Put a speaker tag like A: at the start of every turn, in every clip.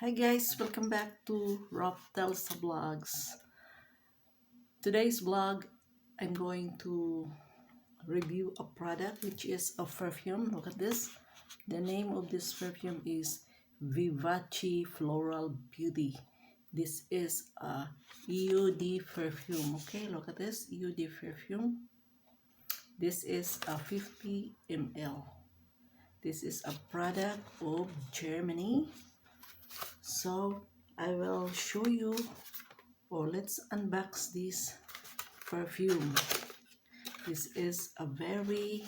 A: Hi guys, welcome back to Rafthelsavlogs. Today's vlog, I'm going to review a product which is a perfume. Look at this. The name of this perfume is Vivaci Floral Beauty. This is a EUD perfume. Okay, look at this EUD perfume. This is a 50 ml. This is a product of Germany. So I will show you, or let's unbox this perfume. This is a very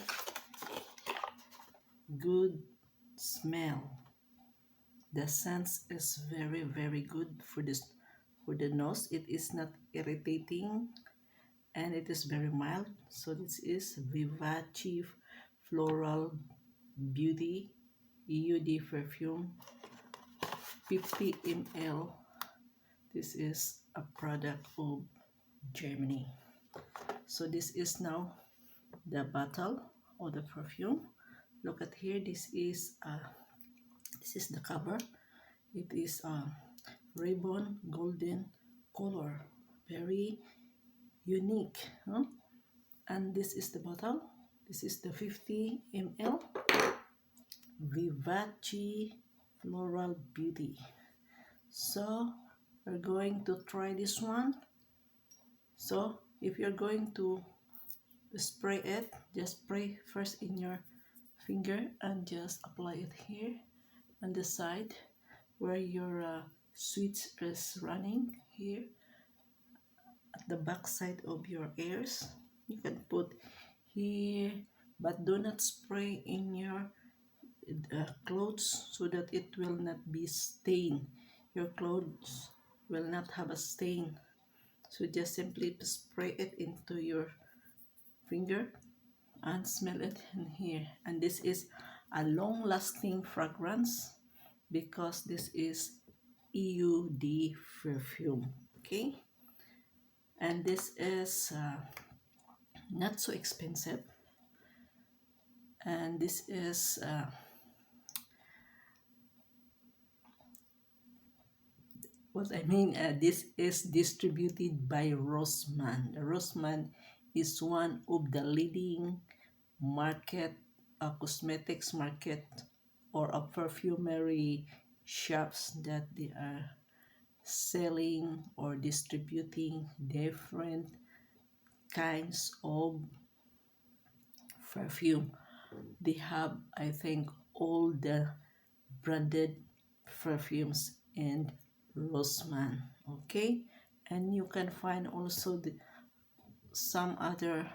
A: good smell. The scent is very good for the nose. It is not irritating and it is very mild. So this is Vivaci Floral Beauty EUD perfume 50 ml. This is a product of Germany. So this is now the bottle or the perfume. Look at here. This is the cover. It is a ribbon golden color, very unique, huh? And this is the bottle. This is the 50 ml Vivaci Floral Beauty. So we're going to try this one. So if you're going to spray it, just spray first in your finger and just apply it here on the side where your switch is running, here at the back side of your ears. You can put here, but do not spray in your clothes so that it will not be stained. Your clothes will not have a stain. So just simply spray it into your finger and smell it in here. And this is a long-lasting fragrance because this is EUD perfume. Okay, and this is not so expensive, and this is this is distributed by Rossmann. Rossmann is one of the leading market, cosmetics market, or a perfumery shops that they are selling or distributing different kinds of perfume. They have, I think, all the branded perfumes in Rossmann. Okay, and you can find also some other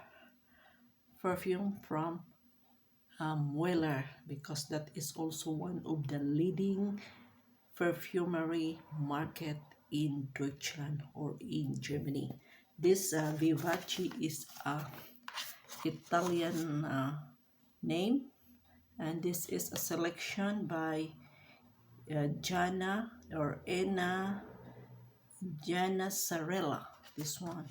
A: perfume from Weller, because that is also one of the leading perfumery market in Deutschland or in Germany. This Vivaci is a Italian name, and this is a selection by Gianna Sarella. This one.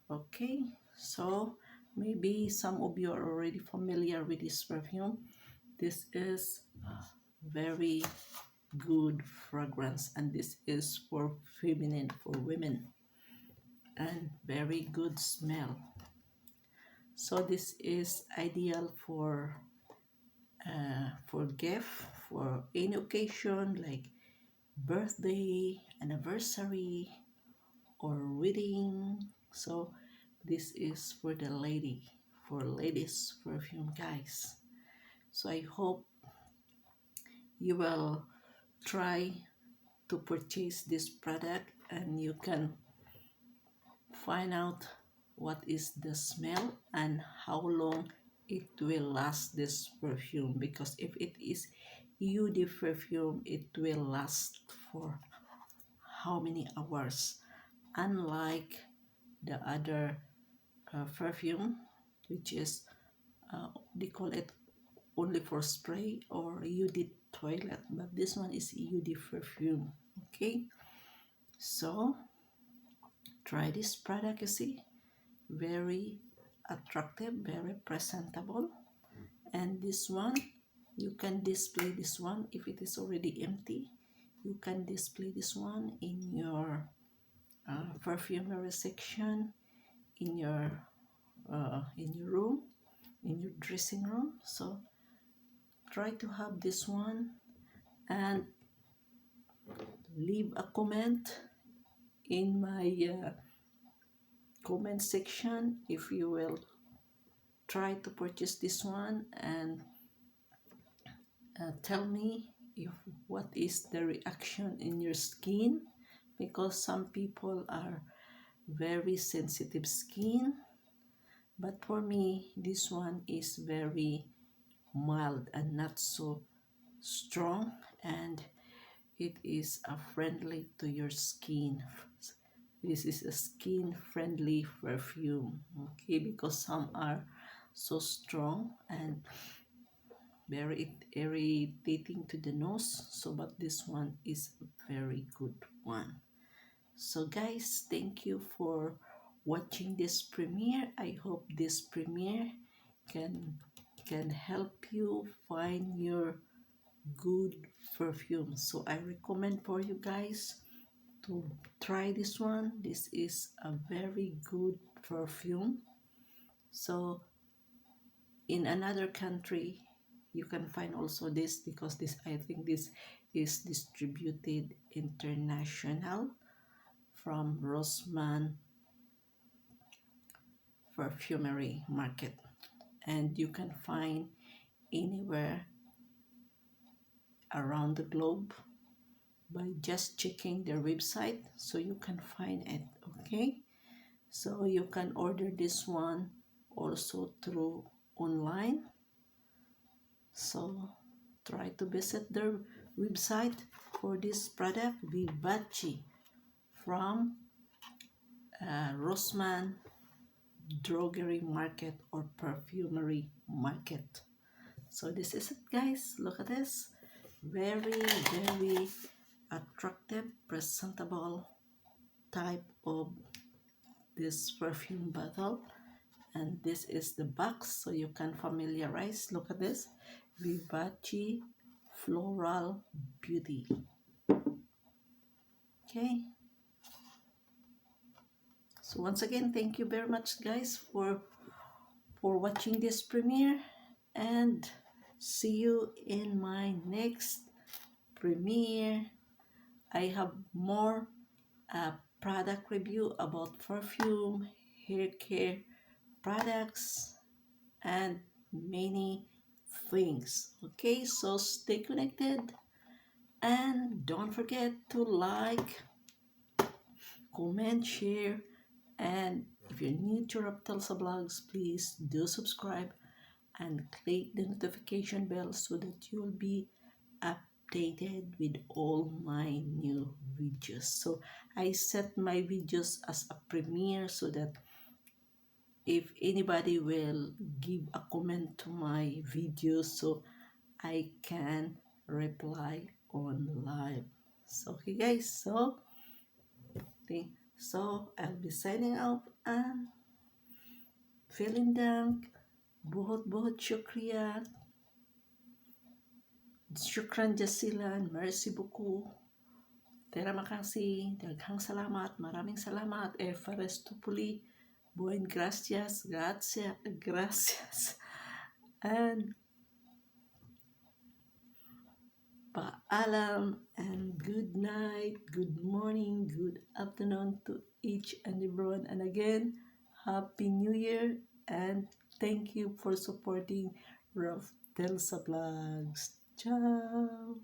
A: Okay, so maybe some of you are already familiar with this perfume. This is very good fragrance, and this is for feminine, for women, and very good smell. So this is ideal for gift, for any occasion like birthday, anniversary, or wedding. So this is for the ladies perfume, guys. So I hope you will try to purchase this product and you can find out what is the smell and how long it will last, this perfume, because if it is EUD perfume, it will last for how many hours, unlike the other perfume, which is they call it only for spray or EUD toilet, but this one is EUD perfume. Okay, so try this product. You see, very attractive, very presentable. And this one, you can display this one if it is already empty. you can display this one in your perfumery section in your room, in your dressing room. So try to have this one and leave a comment in my comment section if you will try to purchase this one, and tell me if what is the reaction in your skin, because some people are very sensitive skin, but for me this one is very mild and not so strong, and it is friendly to your skin. This is a skin friendly perfume, okay, because some are so strong and very irritating to the nose. So but this one is a very good one. So guys, thank you for watching this premiere. I hope this premiere can help you find your good perfume. So I recommend for you guys to try this one. This is a very good perfume. So in another country you can find also this, because this, I think this is distributed international from Rossmann Perfumery Market, and you can find anywhere around the globe by just checking their website, so you can find it. Okay, so you can order this one also through online. So try to visit their website for this product, Vivaci, from Rossmann Drogery Market or Perfumery Market. So this is it, guys. Look at this. Very, very attractive, presentable type of this perfume bottle. And this is the box, so you can familiarize. Look at this. Vivaci Floral Beauty. Okay. So once again, thank you very much, guys, for watching this premiere, and see you in my next premiere. I have more product review about perfume, hair care products, and many things. Okay, so stay connected, and don't forget to like, comment, share, and if you're new to Rafthelsavlogs, please do subscribe and click the notification bell so that you'll be updated with all my new videos. So I set my videos as a premiere so that if anybody will give a comment to my videos, so I can reply on live. So okay guys, so I'll be signing out, and vielen Dank, बहुत शुक्रिया, syukran jasilan, merci beaucoup, terima kasih, daghang salamat, maraming salamat, Efarestopoli, buen gracias, gracias, and paalam, and good night, good morning, good afternoon to each and everyone, and again, Happy New Year, and thank you for supporting Rafthelsavlogs. Ciao!